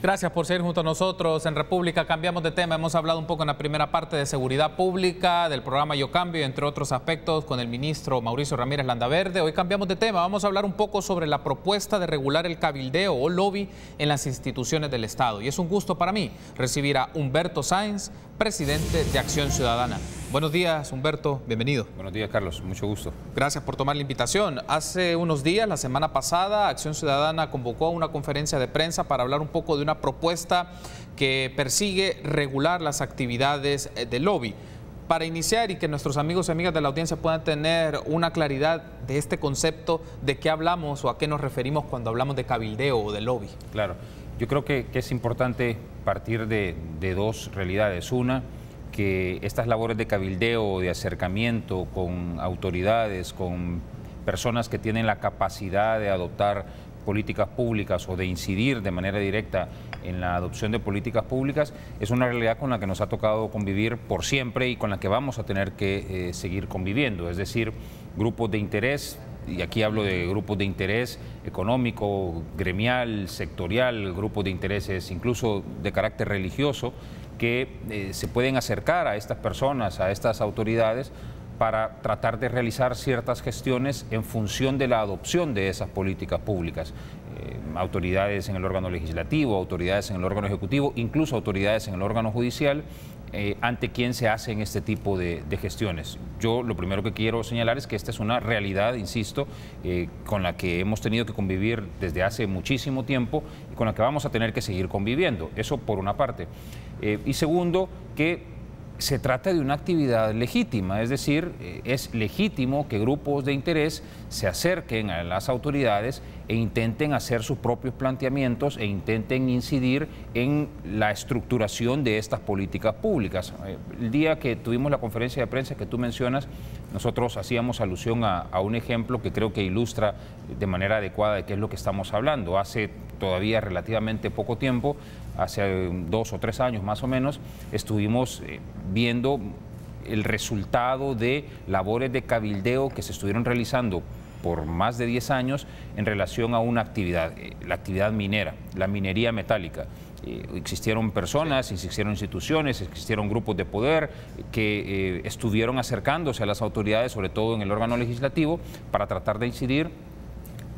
Gracias por seguir junto a nosotros en República. Cambiamos de tema. Hemos hablado un poco en la primera parte de seguridad pública, del programa Yo Cambio, entre otros aspectos, con el ministro Mauricio Ramírez Landaverde. Hoy cambiamos de tema. Vamos a hablar un poco sobre la propuesta de regular el cabildeo o lobby en las instituciones del Estado. Y es un gusto para mí recibir a Humberto Sáenz, presidente de Acción Ciudadana. Buenos días, Humberto. Bienvenido. Buenos días, Carlos. Mucho gusto. Gracias por tomar la invitación. Hace unos días, la semana pasada, Acción Ciudadana convocó a una conferencia de prensa para hablar un poco de una propuesta que persigue regular las actividades de lobby. Para iniciar y que nuestros amigos y amigas de la audiencia puedan tener una claridad de este concepto, ¿de qué hablamos o a qué nos referimos cuando hablamos de cabildeo o de lobby? Claro, yo creo que es importante partir de dos realidades. Una, que estas labores de cabildeo, de acercamiento con autoridades, con personas que tienen la capacidad de adoptar políticas públicas o de incidir de manera directa en la adopción de políticas públicas, es una realidad con la que nos ha tocado convivir por siempre y con la que vamos a tener que seguir conviviendo. Es decir, grupos de interés, y aquí hablo de grupos de interés económico, gremial, sectorial, grupos de intereses incluso de carácter religioso, que se pueden acercar a estas personas, a estas autoridades, para tratar de realizar ciertas gestiones en función de la adopción de esas políticas públicas. Autoridades en el órgano legislativo, autoridades en el órgano ejecutivo, incluso autoridades en el órgano judicial, ante quien se hacen este tipo de gestiones. Yo lo primero que quiero señalar es que esta es una realidad, insisto, con la que hemos tenido que convivir desde hace muchísimo tiempo y con la que vamos a tener que seguir conviviendo. Eso por una parte. Y segundo, que se trata de una actividad legítima, es decir, es legítimo que grupos de interés se acerquen a las autoridades e intenten hacer sus propios planteamientos e intenten incidir en la estructuración de estas políticas públicas. El día que tuvimos la conferencia de prensa que tú mencionas, nosotros hacíamos alusión a un ejemplo que creo que ilustra de manera adecuada de qué es lo que estamos hablando. Hace todavía relativamente poco tiempo, hace 2 o 3 años más o menos, estuvimos viendo el resultado de labores de cabildeo que se estuvieron realizando por más de 10 años en relación a una actividad, la actividad minera, la minería metálica. Existieron personas, existieron instituciones, existieron grupos de poder que estuvieron acercándose a las autoridades, sobre todo en el órgano legislativo, para tratar de incidir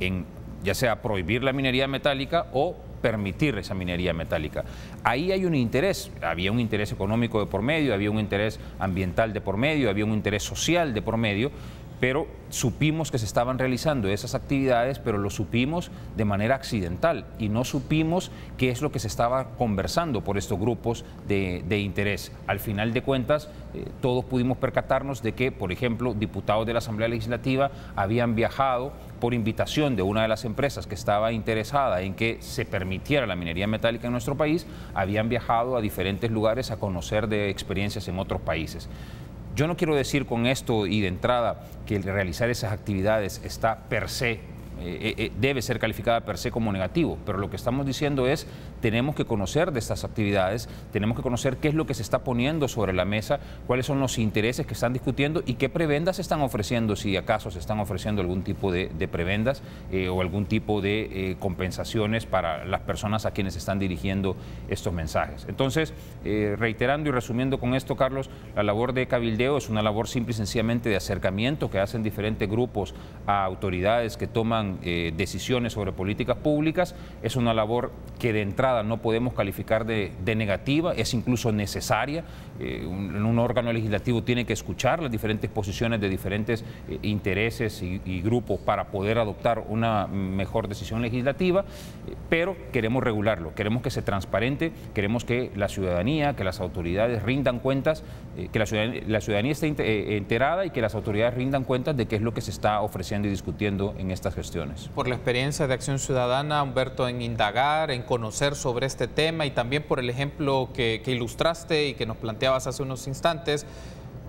en ya sea prohibir la minería metálica o permitir esa minería metálica. Ahí hay un interés, había un interés económico de por medio, había un interés ambiental de por medio, había un interés social de por medio, pero supimos que se estaban realizando esas actividades, pero lo supimos de manera accidental y no supimos qué es lo que se estaba conversando por estos grupos de interés. Al final de cuentas, todos pudimos percatarnos de que, por ejemplo, diputados de la Asamblea Legislativa habían viajado por invitación de una de las empresas que estaba interesada en que se permitiera la minería metálica en nuestro país, habían viajado a diferentes lugares a conocer de experiencias en otros países. Yo no quiero decir con esto y de entrada que el realizar esas actividades está per se, debe ser calificada per se como negativo, pero lo que estamos diciendo es, tenemos que conocer de estas actividades, tenemos que conocer qué es lo que se está poniendo sobre la mesa, cuáles son los intereses que están discutiendo y qué prebendas se están ofreciendo, si acaso se están ofreciendo algún tipo de prebendas o algún tipo de compensaciones para las personas a quienes están dirigiendo estos mensajes. Entonces, reiterando y resumiendo con esto, Carlos, la labor de cabildeo es una labor simple y sencillamente de acercamiento que hacen diferentes grupos a autoridades que toman decisiones sobre políticas públicas. Es una labor que de entrada no podemos calificar de negativa, es incluso necesaria. Un órgano legislativo tiene que escuchar las diferentes posiciones de diferentes intereses y grupos para poder adoptar una mejor decisión legislativa, pero queremos regularlo, queremos que sea transparente, queremos que la ciudadanía, que las autoridades rindan cuentas, que la ciudadanía esté enterada y que las autoridades rindan cuentas de qué es lo que se está ofreciendo y discutiendo en estas gestiones. Por la experiencia de Acción Ciudadana, Humberto, en indagar, en conocer sobre este tema y también por el ejemplo que ilustraste y que nos planteabas hace unos instantes,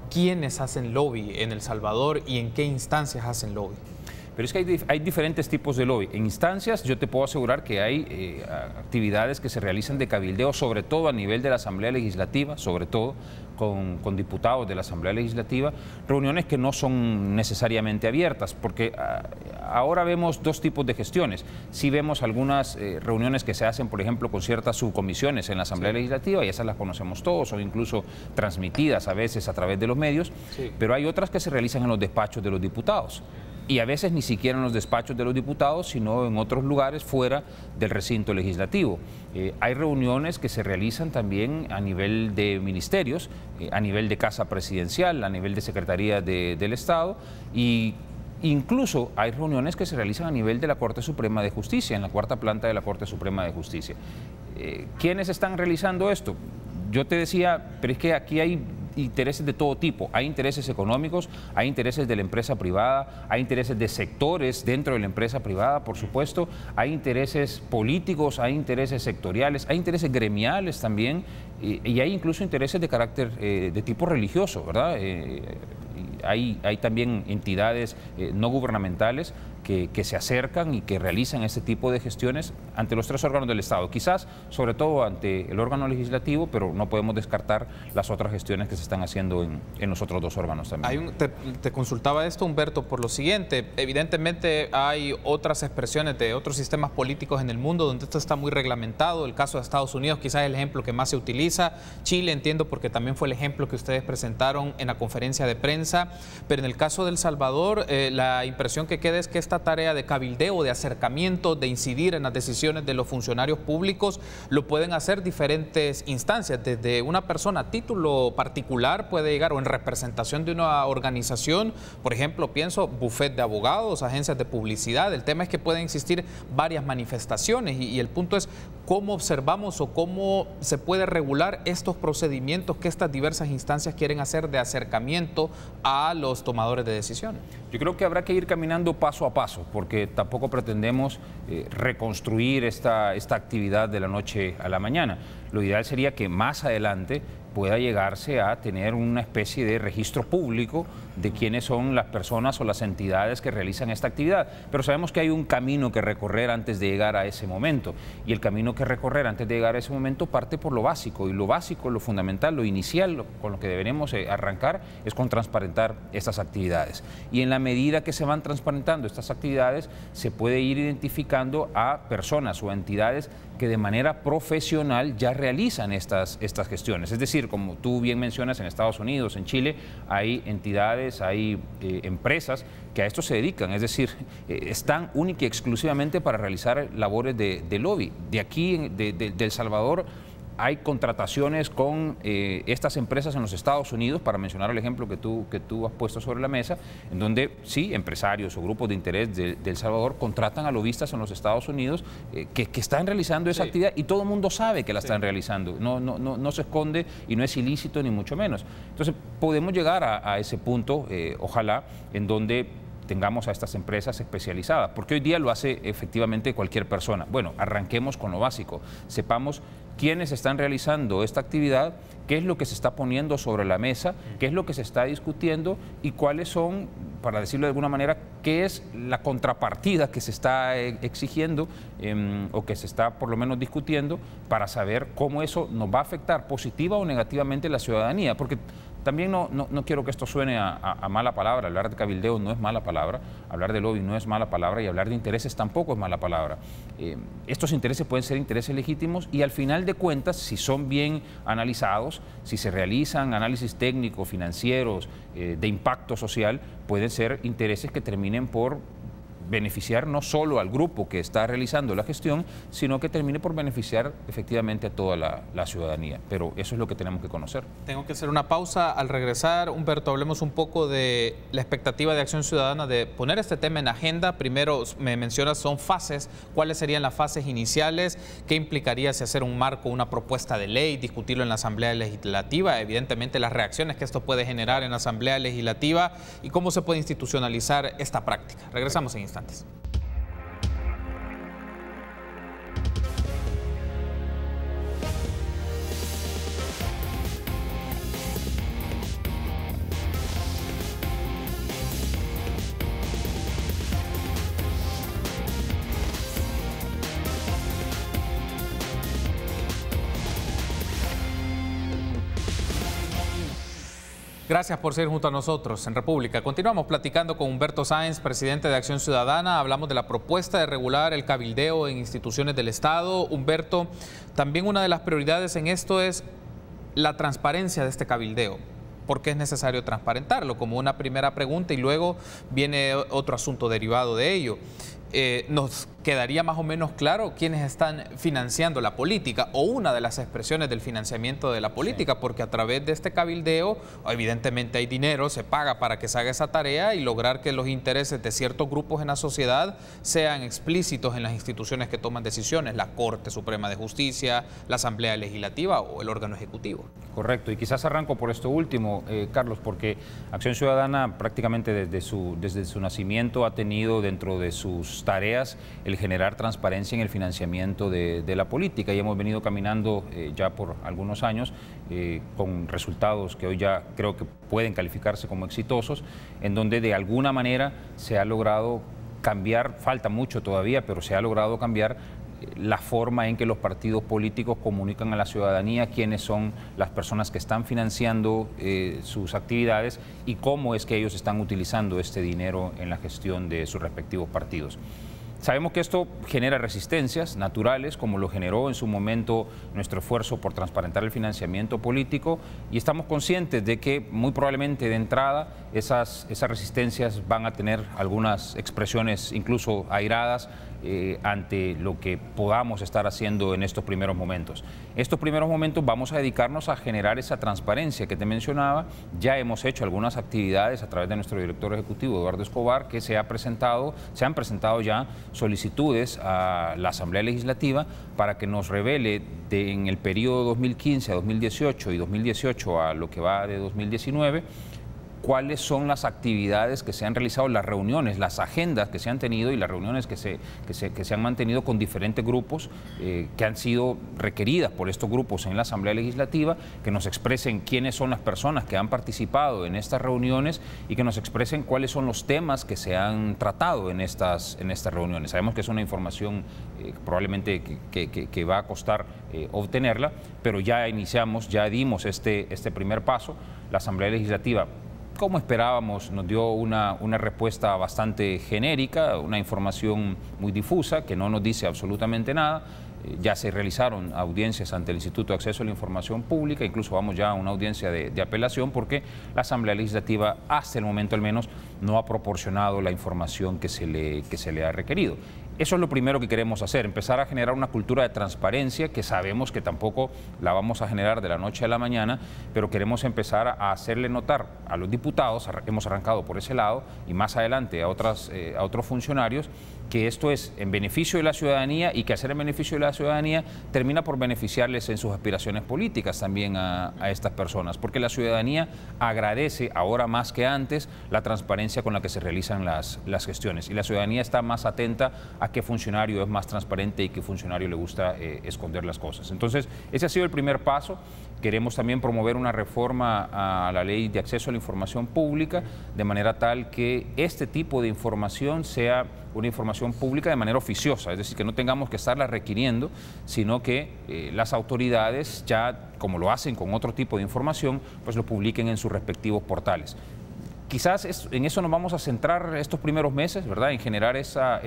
¿quiénes hacen lobby en El Salvador y en qué instancias hacen lobby? Pero es que hay diferentes tipos de lobby. En instancias yo te puedo asegurar que hay actividades que se realizan de cabildeo, sobre todo a nivel de la Asamblea Legislativa, sobre todo con diputados de la Asamblea Legislativa, reuniones que no son necesariamente abiertas, porque ahora vemos dos tipos de gestiones. Sí vemos algunas reuniones que se hacen, por ejemplo, con ciertas subcomisiones en la Asamblea Legislativa, y esas las conocemos todos, son incluso transmitidas a veces a través de los medios, pero hay otras que se realizan en los despachos de los diputados. Y a veces ni siquiera en los despachos de los diputados, sino en otros lugares fuera del recinto legislativo. Hay reuniones que se realizan también a nivel de ministerios, a nivel de Casa Presidencial, a nivel de Secretaría del Estado, y incluso hay reuniones que se realizan a nivel de la Corte Suprema de Justicia, en la cuarta planta de la Corte Suprema de Justicia. ¿Quiénes están realizando esto? Yo te decía, pero es que aquí hay intereses de todo tipo. Hay intereses económicos, hay intereses de la empresa privada, hay intereses de sectores dentro de la empresa privada, por supuesto, hay intereses políticos, hay intereses sectoriales, hay intereses gremiales también, y hay incluso intereses de carácter de tipo religioso, ¿verdad? Hay también entidades no gubernamentales que se acercan y que realizan este tipo de gestiones ante los tres órganos del Estado, quizás sobre todo ante el órgano legislativo, pero no podemos descartar las otras gestiones que se están haciendo en los otros dos órganos también. Te consultaba esto, Humberto, por lo siguiente: evidentemente hay otras expresiones de otros sistemas políticos en el mundo donde esto está muy reglamentado. El caso de Estados Unidos quizás es el ejemplo que más se utiliza. Chile, entiendo, porque también fue el ejemplo que ustedes presentaron en la conferencia de prensa, pero en el caso de El Salvador, la impresión que queda es que esta tarea de cabildeo, de acercamiento, de incidir en las decisiones de los funcionarios públicos, lo pueden hacer diferentes instancias. Desde una persona a título particular puede llegar, o en representación de una organización, por ejemplo, pienso bufet de abogados, agencias de publicidad. El tema es que pueden existir varias manifestaciones y el punto es cómo observamos o cómo se puede regular estos procedimientos que estas diversas instancias quieren hacer de acercamiento a los tomadores de decisiones. Yo creo que habrá que ir caminando paso a paso, porque tampoco pretendemos reconstruir esta actividad de la noche a la mañana. Lo ideal sería que más adelante pueda llegarse a tener una especie de registro público de quiénes son las personas o las entidades que realizan esta actividad. Pero sabemos que hay un camino que recorrer antes de llegar a ese momento. Y el camino que recorrer antes de llegar a ese momento parte por lo básico. Y lo básico, lo fundamental, lo inicial, con lo que deberemos arrancar es con transparentar estas actividades. Y en la medida que se van transparentando estas actividades, se puede ir identificando a personas o entidades que de manera profesional ya realizan estas gestiones. Es decir, como tú bien mencionas, en Estados Unidos, en Chile, hay entidades, hay empresas que a esto se dedican, es decir, están única y exclusivamente para realizar labores de lobby. De aquí, de El Salvador, hay contrataciones con estas empresas en los Estados Unidos, para mencionar el ejemplo que tú has puesto sobre la mesa, en donde sí, empresarios o grupos de interés de El Salvador contratan a lobistas en los Estados Unidos que están realizando esa actividad, y todo el mundo sabe que la están realizando. No se esconde y no es ilícito ni mucho menos. Entonces podemos llegar a ese punto, ojalá, en donde tengamos a estas empresas especializadas, porque hoy día lo hace efectivamente cualquier persona. Bueno, arranquemos con lo básico, sepamos quiénes están realizando esta actividad, qué es lo que se está poniendo sobre la mesa, qué es lo que se está discutiendo y cuáles son, para decirlo de alguna manera, qué es la contrapartida que se está exigiendo o que se está por lo menos discutiendo, para saber cómo eso nos va a afectar positiva o negativamente a la ciudadanía, porque también no quiero que esto suene a mala palabra. Hablar de cabildeo no es mala palabra, hablar de lobby no es mala palabra, y hablar de intereses tampoco es mala palabra. Estos intereses pueden ser intereses legítimos, y al final de cuentas, si son bien analizados, si se realizan análisis técnicos, financieros, de impacto social, pueden ser intereses que terminen por beneficiar no solo al grupo que está realizando la gestión, sino que termine por beneficiar efectivamente a toda la ciudadanía. Pero eso es lo que tenemos que conocer. Tengo que hacer una pausa. Al regresar, Humberto, hablemos un poco de la expectativa de Acción Ciudadana de poner este tema en agenda. Primero, me mencionas, son fases. ¿Cuáles serían las fases iniciales? ¿Qué implicaría si hacer un marco, una propuesta de ley, discutirlo en la Asamblea Legislativa? Evidentemente, las reacciones que esto puede generar en la Asamblea Legislativa, y cómo se puede institucionalizar esta práctica. Regresamos en instantes. Gracias por seguir junto a nosotros en República. Continuamos platicando con Humberto Sáenz, presidente de Acción Ciudadana. Hablamos de la propuesta de regular el cabildeo en instituciones del Estado. Humberto, también una de las prioridades en esto es la transparencia de este cabildeo. ¿Por qué es necesario transparentarlo? Como una primera pregunta, y luego viene otro asunto derivado de ello. Nos quedaría más o menos claro quiénes están financiando la política, o una de las expresiones del financiamiento de la política, porque a través de este cabildeo evidentemente hay dinero, se paga para que se haga esa tarea y lograr que los intereses de ciertos grupos en la sociedad sean explícitos en las instituciones que toman decisiones, la Corte Suprema de Justicia, la Asamblea Legislativa o el órgano ejecutivo. Correcto, y quizás arranco por esto último, Carlos, porque Acción Ciudadana prácticamente desde su nacimiento ha tenido dentro de sus tareas el generar transparencia en el financiamiento de la política, y hemos venido caminando ya por algunos años con resultados que hoy ya creo que pueden calificarse como exitosos, en donde de alguna manera se ha logrado cambiar, falta mucho todavía, pero se ha logrado cambiar la forma en que los partidos políticos comunican a la ciudadanía quiénes son las personas que están financiando sus actividades y cómo es que ellos están utilizando este dinero en la gestión de sus respectivos partidos. Sabemos que esto genera resistencias naturales, como lo generó en su momento nuestro esfuerzo por transparentar el financiamiento político, y estamos conscientes de que muy probablemente de entrada esas resistencias van a tener algunas expresiones incluso airadas ante lo que podamos estar haciendo en estos primeros momentos. Estos primeros momentos vamos a dedicarnos a generar esa transparencia que te mencionaba. Ya hemos hecho algunas actividades a través de nuestro director ejecutivo, Eduardo Escobar, que se han presentado ya solicitudes a la Asamblea Legislativa para que nos revele en el periodo 2015 a 2018 y 2018 a lo que va de 2019, cuáles son las actividades que se han realizado, las reuniones, las agendas que se han tenido y las reuniones que se han mantenido con diferentes grupos que han sido requeridas por estos grupos en la Asamblea Legislativa, que nos expresen quiénes son las personas que han participado en estas reuniones y que nos expresen cuáles son los temas que se han tratado en estas reuniones. Sabemos que es una información probablemente que va a costar obtenerla, pero ya iniciamos, ya dimos este primer paso. La Asamblea Legislativa, como esperábamos, nos dio una respuesta bastante genérica, una información muy difusa que no nos dice absolutamente nada. Ya se realizaron audiencias ante el Instituto de Acceso a la Información Pública, incluso vamos ya a una audiencia de apelación porque la Asamblea Legislativa, hasta el momento al menos, no ha proporcionado la información que se le ha requerido. Eso es lo primero que queremos hacer, empezar a generar una cultura de transparencia que sabemos que tampoco la vamos a generar de la noche a la mañana, pero queremos empezar a hacerle notar a los diputados, hemos arrancado por ese lado, y más adelante a otros funcionarios, que esto es en beneficio de la ciudadanía y que hacer en beneficio de la ciudadanía termina por beneficiarles en sus aspiraciones políticas también a estas personas, porque la ciudadanía agradece ahora más que antes la transparencia con la que se realizan las gestiones, y la ciudadanía está más atenta a qué funcionario es más transparente y qué funcionario le gusta esconder las cosas. Entonces, ese ha sido el primer paso. Queremos también promover una reforma a la Ley de Acceso a la Información Pública, de manera tal que este tipo de información sea una información pública de manera oficiosa, es decir, que no tengamos que estarla requiriendo, sino que las autoridades, ya como lo hacen con otro tipo de información, pues lo publiquen en sus respectivos portales. Quizás en eso nos vamos a centrar estos primeros meses, ¿verdad?, en generar esa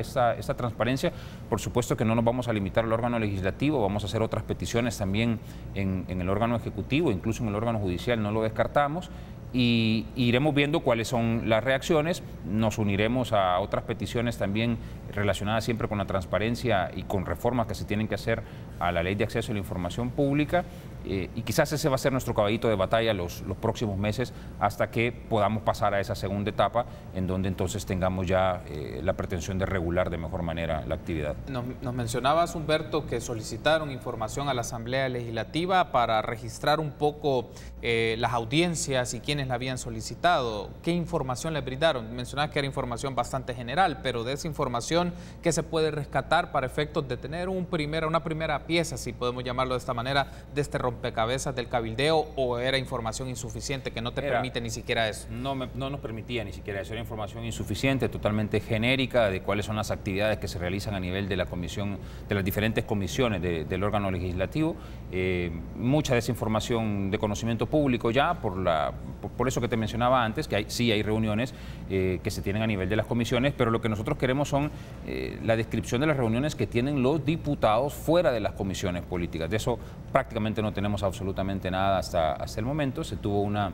transparencia. Por supuesto que no nos vamos a limitar al órgano legislativo, vamos a hacer otras peticiones también en el órgano ejecutivo, incluso en el órgano judicial, no lo descartamos, y iremos viendo cuáles son las reacciones. Nos uniremos a otras peticiones también relacionadas siempre con la transparencia y con reformas que se tienen que hacer a la Ley de Acceso a la Información Pública, y quizás ese va a ser nuestro caballito de batalla los próximos meses hasta que podamos pasar a esa segunda etapa, en donde entonces tengamos ya la pretensión de regular de mejor manera la actividad. Nos mencionabas, Humberto, que solicitaron información a la Asamblea Legislativa para registrar un poco las audiencias y quiénes la habían solicitado. ¿Qué información le brindaron? Mencionabas que era información bastante general, pero de esa información, ¿qué se puede rescatar para efectos de tener una primera pieza, si podemos llamarlo de esta manera, de este rompimiento rompecabezas del cabildeo o era información insuficiente que no te permite ni siquiera eso? No nos permitía ni siquiera eso, era información insuficiente, totalmente genérica de cuáles son las actividades que se realizan a nivel de la comisión, de las diferentes comisiones del órgano legislativo. Mucha de esa información de conocimiento público ya, por eso que te mencionaba antes, que sí hay reuniones que se tienen a nivel de las comisiones, pero lo que nosotros queremos son la descripción de las reuniones que tienen los diputados fuera de las comisiones políticas. De eso prácticamente no tenemos absolutamente nada hasta el momento. Se tuvo una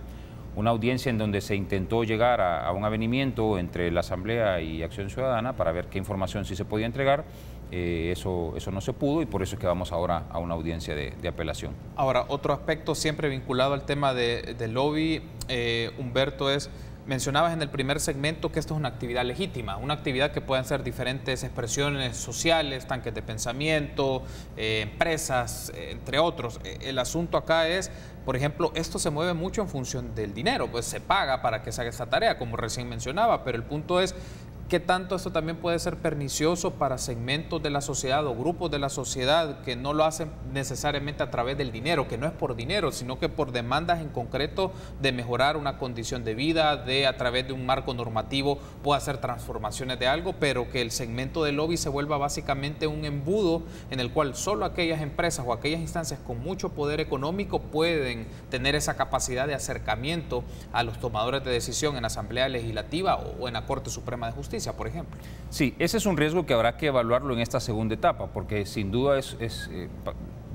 audiencia en donde se intentó llegar a un avenimiento entre la Asamblea y Acción Ciudadana para ver qué información sí se podía entregar. Eso no se pudo y por eso es que vamos ahora a una audiencia de apelación. Ahora, otro aspecto siempre vinculado al tema del lobby, Humberto, mencionabas en el primer segmento que esto es una actividad legítima, una actividad que pueden ser diferentes expresiones sociales, tanques de pensamiento, empresas, entre otros. El asunto acá es, por ejemplo, esto se mueve mucho en función del dinero, pues se paga para que se haga esta tarea, como recién mencionaba, pero el punto es ¿qué tanto esto también puede ser pernicioso para segmentos de la sociedad o grupos de la sociedad que no lo hacen necesariamente a través del dinero, que no es por dinero, sino que por demandas en concreto de mejorar una condición de vida, de a través de un marco normativo pueda hacer transformaciones de algo, pero que el segmento del lobby se vuelva básicamente un embudo en el cual solo aquellas empresas o aquellas instancias con mucho poder económico pueden tener esa capacidad de acercamiento a los tomadores de decisión en la Asamblea Legislativa o en la Corte Suprema de Justicia, por ejemplo? Sí, ese es un riesgo que habrá que evaluarlo en esta segunda etapa, porque sin duda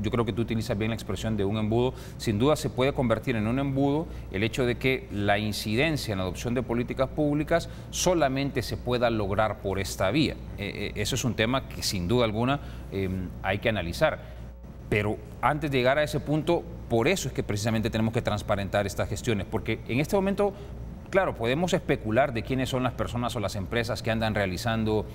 yo creo que tú utilizas bien la expresión de un embudo, sin duda se puede convertir en un embudo el hecho de que la incidencia en la adopción de políticas públicas solamente se pueda lograr por esta vía. Eso es un tema que sin duda alguna hay que analizar. Pero antes de llegar a ese punto, por eso es que precisamente tenemos que transparentar estas gestiones, porque en este momento, claro, podemos especular de quiénes son las personas o las empresas que andan realizando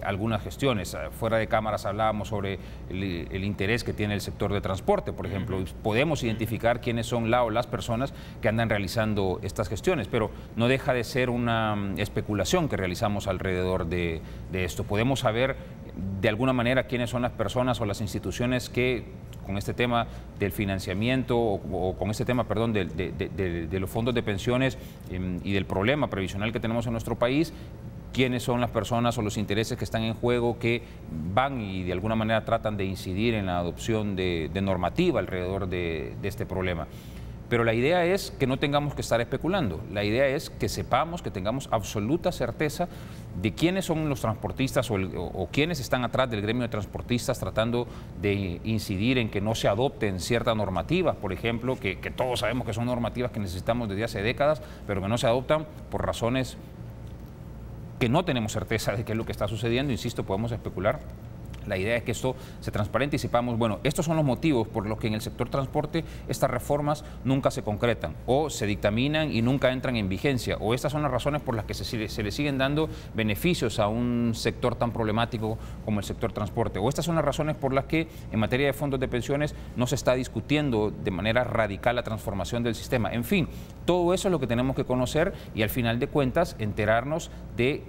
algunas gestiones. Fuera de cámaras hablábamos sobre el interés que tiene el sector de transporte, por ejemplo. Podemos identificar quiénes son la o las personas que andan realizando estas gestiones, pero no deja de ser una especulación que realizamos alrededor de esto. Podemos saber de alguna manera quiénes son las personas o las instituciones que con este tema del financiamiento o con este tema, perdón, de los fondos de pensiones y del problema previsional que tenemos en nuestro país, quiénes son las personas o los intereses que están en juego que van y de alguna manera tratan de incidir en la adopción de normativa alrededor de este problema. Pero la idea es que no tengamos que estar especulando, la idea es que sepamos, que tengamos absoluta certeza de quiénes son los transportistas o quiénes están atrás del gremio de transportistas tratando de incidir en que no se adopten ciertas normativas, por ejemplo, que todos sabemos que son normativas que necesitamos desde hace décadas, pero que no se adoptan por razones que no tenemos certeza de qué es lo que está sucediendo. Insisto, podemos especular. La idea es que esto se transparente y sepamos, bueno, estos son los motivos por los que en el sector transporte estas reformas nunca se concretan o se dictaminan y nunca entran en vigencia, o estas son las razones por las que se le siguen dando beneficios a un sector tan problemático como el sector transporte, o estas son las razones por las que en materia de fondos de pensiones no se está discutiendo de manera radical la transformación del sistema. En fin, todo eso es lo que tenemos que conocer y al final de cuentas enterarnos de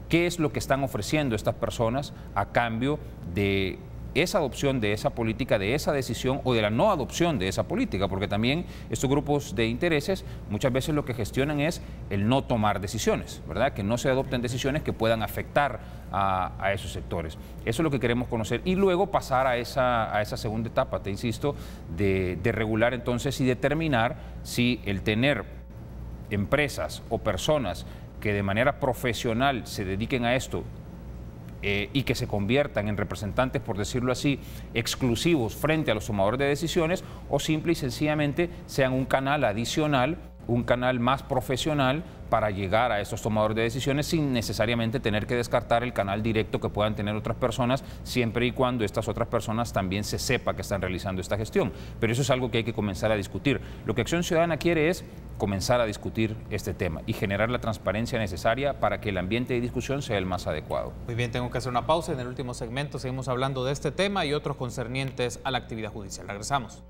qué es lo que están ofreciendo estas personas a cambio de esa adopción de esa política, de esa decisión o de la no adopción de esa política, porque también estos grupos de intereses muchas veces lo que gestionan es el no tomar decisiones, ¿verdad? Que no se adopten decisiones que puedan afectar a esos sectores. Eso es lo que queremos conocer y luego pasar a esa segunda etapa, te insisto, de regular entonces y determinar si el tener empresas o personas que de manera profesional se dediquen a esto y que se conviertan en representantes, por decirlo así, exclusivos frente a los tomadores de decisiones, o simple y sencillamente sean un canal adicional, un canal más profesional para llegar a estos tomadores de decisiones sin necesariamente tener que descartar el canal directo que puedan tener otras personas, siempre y cuando estas otras personas también se sepa que están realizando esta gestión. Pero eso es algo que hay que comenzar a discutir. Lo que Acción Ciudadana quiere es comenzar a discutir este tema y generar la transparencia necesaria para que el ambiente de discusión sea el más adecuado. Muy bien, tengo que hacer una pausa. En el último segmento seguimos hablando de este tema y otros concernientes a la actividad judicial. Regresamos.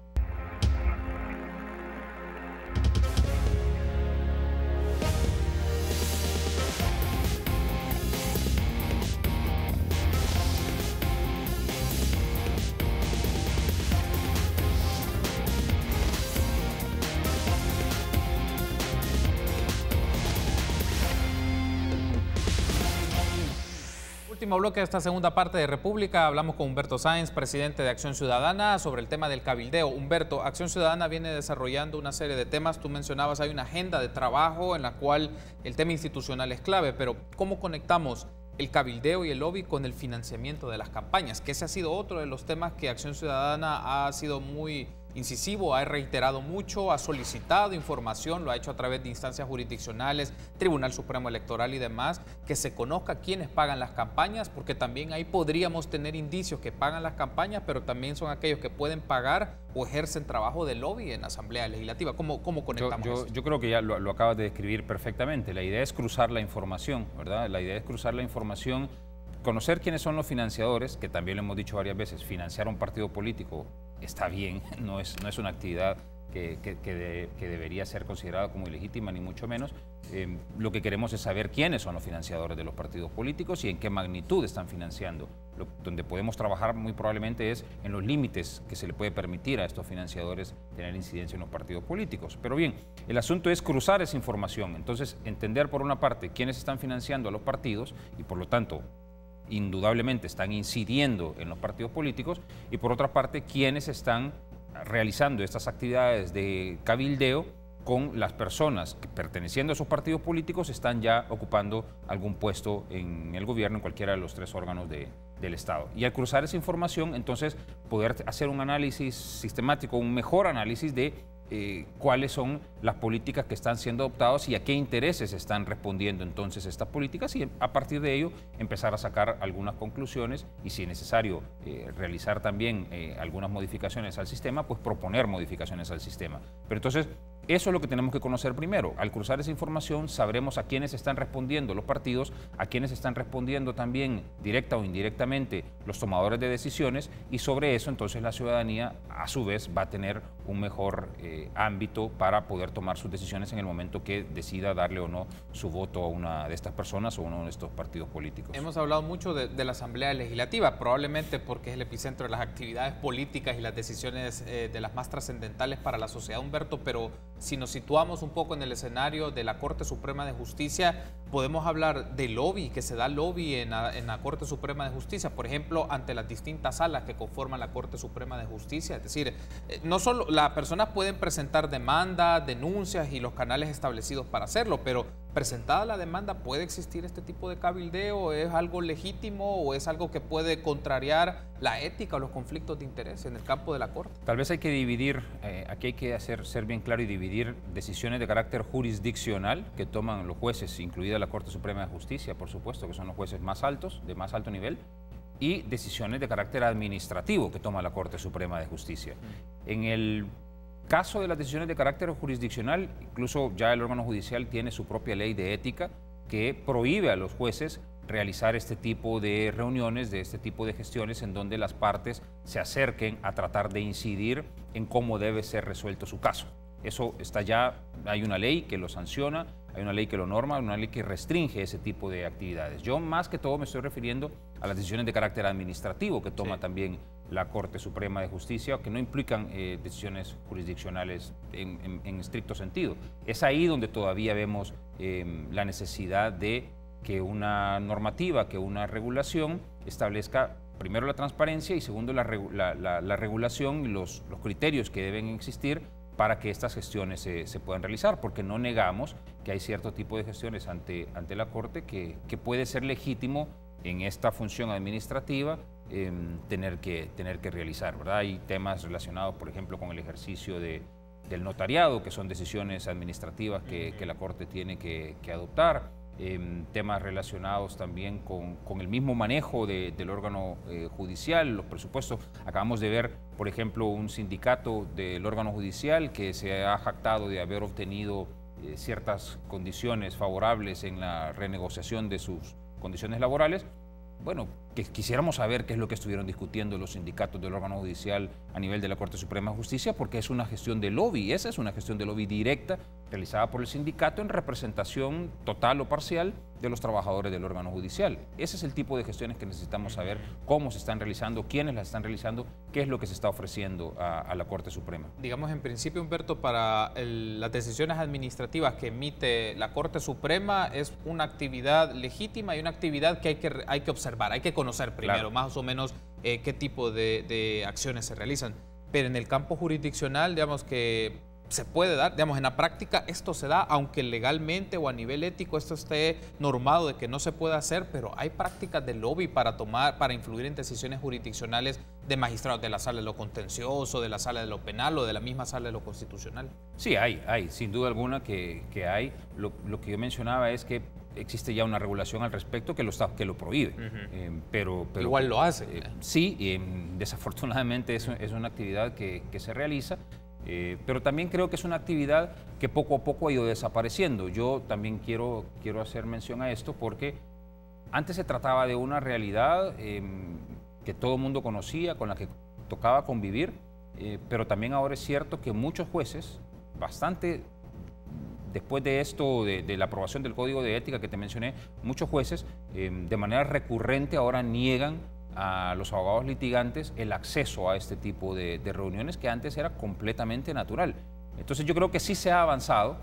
último bloque de esta segunda parte de República hablamos con Humberto Sáenz, presidente de Acción Ciudadana, sobre el tema del cabildeo. Humberto, Acción Ciudadana viene desarrollando una serie de temas. Tú mencionabas, hay una agenda de trabajo en la cual el tema institucional es clave, pero ¿cómo conectamos el cabildeo y el lobby con el financiamiento de las campañas? Que ese ha sido otro de los temas que Acción Ciudadana ha sido muy incisivo, ha reiterado mucho, ha solicitado información, lo ha hecho a través de instancias jurisdiccionales, Tribunal Supremo Electoral y demás, que se conozca quiénes pagan las campañas, porque también ahí podríamos tener indicios que pagan las campañas, pero también son aquellos que pueden pagar o ejercen trabajo de lobby en la Asamblea Legislativa. ¿Cómo conectamos eso? Yo creo que ya lo acabas de describir perfectamente. La idea es cruzar la información, ¿verdad? La idea es cruzar la información, conocer quiénes son los financiadores, que también lo hemos dicho varias veces, financiar un partido político está bien, no es una actividad que debería ser considerada como ilegítima, ni mucho menos. Lo que queremos es saber quiénes son los financiadores de los partidos políticos y en qué magnitud están financiando. Donde podemos trabajar muy probablemente es en los límites que se le puede permitir a estos financiadores tener incidencia en los partidos políticos. Pero bien, el asunto es cruzar esa información. Entonces, entender por una parte quiénes están financiando a los partidos y por lo tanto indudablemente están incidiendo en los partidos políticos, y por otra parte quienes están realizando estas actividades de cabildeo con las personas que, perteneciendo a esos partidos políticos, están ya ocupando algún puesto en el gobierno, en cualquiera de los tres órganos del Estado. Y al cruzar esa información, entonces, poder hacer un análisis sistemático, un mejor análisis de cuáles son las políticas que están siendo adoptadas y a qué intereses están respondiendo entonces estas políticas, y a partir de ello empezar a sacar algunas conclusiones y, si es necesario, realizar también algunas modificaciones al sistema, pues proponer modificaciones al sistema. Pero entonces, eso es lo que tenemos que conocer primero. Al cruzar esa información sabremos a quiénes están respondiendo los partidos, a quiénes están respondiendo también directa o indirectamente los tomadores de decisiones, y sobre eso entonces la ciudadanía a su vez va a tener un mejor ámbito para poder tomar sus decisiones en el momento que decida darle o no su voto a una de estas personas o a uno de estos partidos políticos. Hemos hablado mucho de la Asamblea Legislativa, probablemente porque es el epicentro de las actividades políticas y las decisiones de las más trascendentales para la sociedad, Humberto, pero si nos situamos un poco en el escenario de la Corte Suprema de Justicia, podemos hablar de lobby, que se da lobby en la Corte Suprema de Justicia, por ejemplo, ante las distintas salas que conforman la Corte Suprema de Justicia. Es decir, no solo las personas pueden presentar demandas, denuncias y los canales establecidos para hacerlo, pero presentada la demanda, ¿puede existir este tipo de cabildeo? ¿Es algo legítimo o es algo que puede contrariar la ética o los conflictos de interés en el campo de la Corte? Tal vez hay que dividir, aquí hay que ser bien claro y dividir decisiones de carácter jurisdiccional que toman los jueces, incluida la Corte Suprema de Justicia, por supuesto, que son los jueces más altos, de más alto nivel, y decisiones de carácter administrativo que toma la Corte Suprema de Justicia. En el caso de las decisiones de carácter jurisdiccional, incluso ya el órgano judicial tiene su propia ley de ética que prohíbe a los jueces realizar este tipo de reuniones, de este tipo de gestiones en donde las partes se acerquen a tratar de incidir en cómo debe ser resuelto su caso. Eso está ya, hay una ley que lo sanciona, hay una ley que lo norma, una ley que restringe ese tipo de actividades. Yo más que todo me estoy refiriendo a las decisiones de carácter administrativo que toma también la Corte Suprema de Justicia, que no implican decisiones jurisdiccionales en estricto sentido. Es ahí donde todavía vemos la necesidad de que una normativa, que una regulación establezca primero la transparencia y segundo la regulación y los criterios que deben existir para que estas gestiones se puedan realizar, porque no negamos que hay cierto tipo de gestiones ante la Corte que puede ser legítimo en esta función administrativa tener que realizar, ¿verdad? Hay temas relacionados, por ejemplo, con el ejercicio del notariado, que son decisiones administrativas que la Corte tiene que adoptar, temas relacionados también con el mismo manejo del órgano judicial, los presupuestos. Acabamos de ver, por ejemplo, un sindicato del órgano judicial que se ha jactado de haber obtenido ciertas condiciones favorables en la renegociación de sus condiciones laborales. Bueno, que quisiéramos saber qué es lo que estuvieron discutiendo los sindicatos del órgano judicial a nivel de la Corte Suprema de Justicia, porque es una gestión de lobby, esa es una gestión de lobby directa realizada por el sindicato en representación total o parcial de los trabajadores del órgano judicial. Ese es el tipo de gestiones que necesitamos saber, cómo se están realizando, quiénes las están realizando, qué es lo que se está ofreciendo a la Corte Suprema. Digamos, en principio, Humberto, para las decisiones administrativas que emite la Corte Suprema es una actividad legítima y una actividad que hay que observar, hay que conocer primero, claro, más o menos qué tipo de acciones se realizan. Pero en el campo jurisdiccional, digamos que se puede dar, digamos, en la práctica esto se da, aunque legalmente o a nivel ético esto esté normado de que no se puede hacer, pero hay prácticas de lobby para influir en decisiones jurisdiccionales de magistrados de la sala de lo contencioso, de la sala de lo penal o de la misma sala de lo constitucional. Sí, hay, sin duda alguna que hay. Lo que yo mencionaba es que existe ya una regulación al respecto que lo prohíbe. Pero igual lo hace. Sí, desafortunadamente es una actividad que se realiza. Pero también creo que es una actividad que poco a poco ha ido desapareciendo. Yo también quiero hacer mención a esto porque antes se trataba de una realidad que todo el mundo conocía, con la que tocaba convivir, pero también ahora es cierto que muchos jueces, bastante después de esto, de la aprobación del Código de Ética que te mencioné, muchos jueces de manera recurrente ahora niegan a los abogados litigantes el acceso a este tipo de reuniones que antes era completamente natural. Entonces yo creo que sí se ha avanzado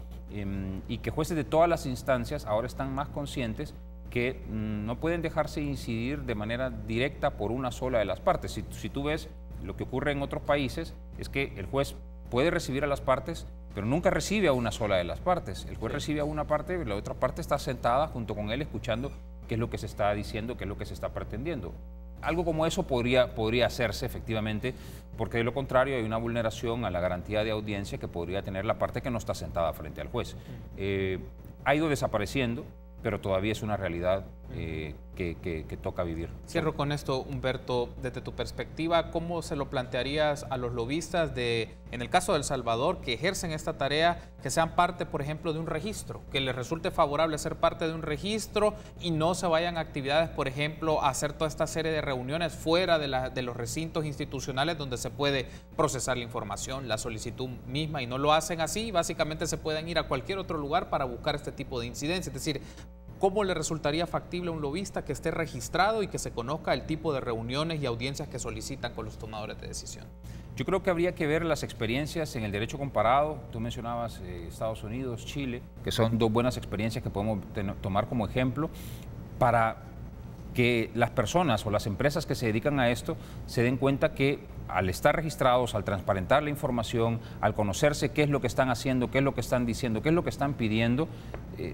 y que jueces de todas las instancias ahora están más conscientes que no pueden dejarse incidir de manera directa por una sola de las partes. Si tú ves lo que ocurre en otros países, es que el juez puede recibir a las partes, pero nunca recibe a una sola de las partes. El juez recibe a una parte y la otra parte está sentada junto con él escuchando qué es lo que se está diciendo, qué es lo que se está pretendiendo. Algo como eso podría hacerse efectivamente, porque de lo contrario hay una vulneración a la garantía de audiencia que podría tener la parte que no está sentada frente al juez. Ha ido desapareciendo, pero todavía es una realidad que toca vivir. Cierro con esto, Humberto, desde tu perspectiva, ¿cómo se lo plantearías a los lobistas en el caso de El Salvador, que ejercen esta tarea, que sean parte, por ejemplo, de un registro, que les resulte favorable ser parte de un registro y no se vayan a actividades, por ejemplo, a hacer toda esta serie de reuniones fuera de los recintos institucionales donde se puede procesar la información, la solicitud misma, y no lo hacen así, básicamente se pueden ir a cualquier otro lugar para buscar este tipo de incidencias? Es decir, ¿cómo le resultaría factible a un lobista que esté registrado y que se conozca el tipo de reuniones y audiencias que solicitan con los tomadores de decisión? Yo creo que habría que ver las experiencias en el derecho comparado. Tú mencionabas Estados Unidos, Chile, que son dos buenas experiencias que podemos tomar como ejemplo para que las personas o las empresas que se dedican a esto se den cuenta que al estar registrados, al transparentar la información, al conocerse qué es lo que están haciendo, qué es lo que están diciendo, qué es lo que están pidiendo,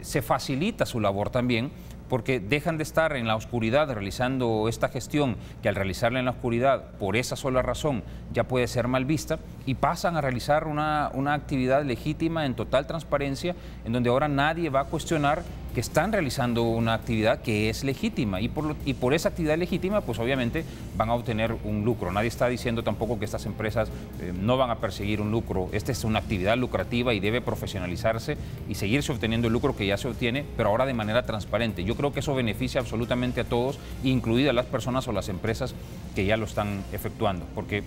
se facilita su labor también, porque dejan de estar en la oscuridad realizando esta gestión, que al realizarla en la oscuridad, por esa sola razón, ya puede ser mal vista, y pasan a realizar una actividad legítima en total transparencia, en donde ahora nadie va a cuestionar que están realizando una actividad que es legítima, y por esa actividad legítima, pues obviamente van a obtener un lucro. Nadie está diciendo tampoco que estas empresas no van a perseguir un lucro. Esta es una actividad lucrativa y debe profesionalizarse y seguirse obteniendo el lucro que ya se obtiene, pero ahora de manera transparente. Yo creo que eso beneficia absolutamente a todos, incluidas las personas o las empresas que ya lo están efectuando, porque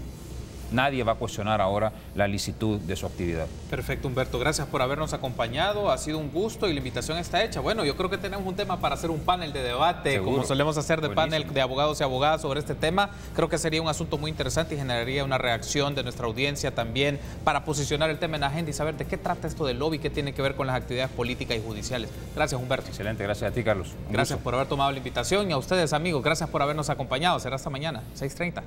nadie va a cuestionar ahora la licitud de su actividad. Perfecto, Humberto. Gracias por habernos acompañado. Ha sido un gusto y la invitación está hecha. Bueno, yo creo que tenemos un tema para hacer un panel de debate, seguro, como solemos hacer de panel de abogados y abogadas sobre este tema. Creo que sería un asunto muy interesante y generaría una reacción de nuestra audiencia también para posicionar el tema en la agenda y saber de qué trata esto del lobby, qué tiene que ver con las actividades políticas y judiciales. Gracias, Humberto. Excelente, gracias a ti, Carlos. Gracias por haber tomado la invitación y a ustedes, amigos, gracias por habernos acompañado. Será hasta mañana, 6:30.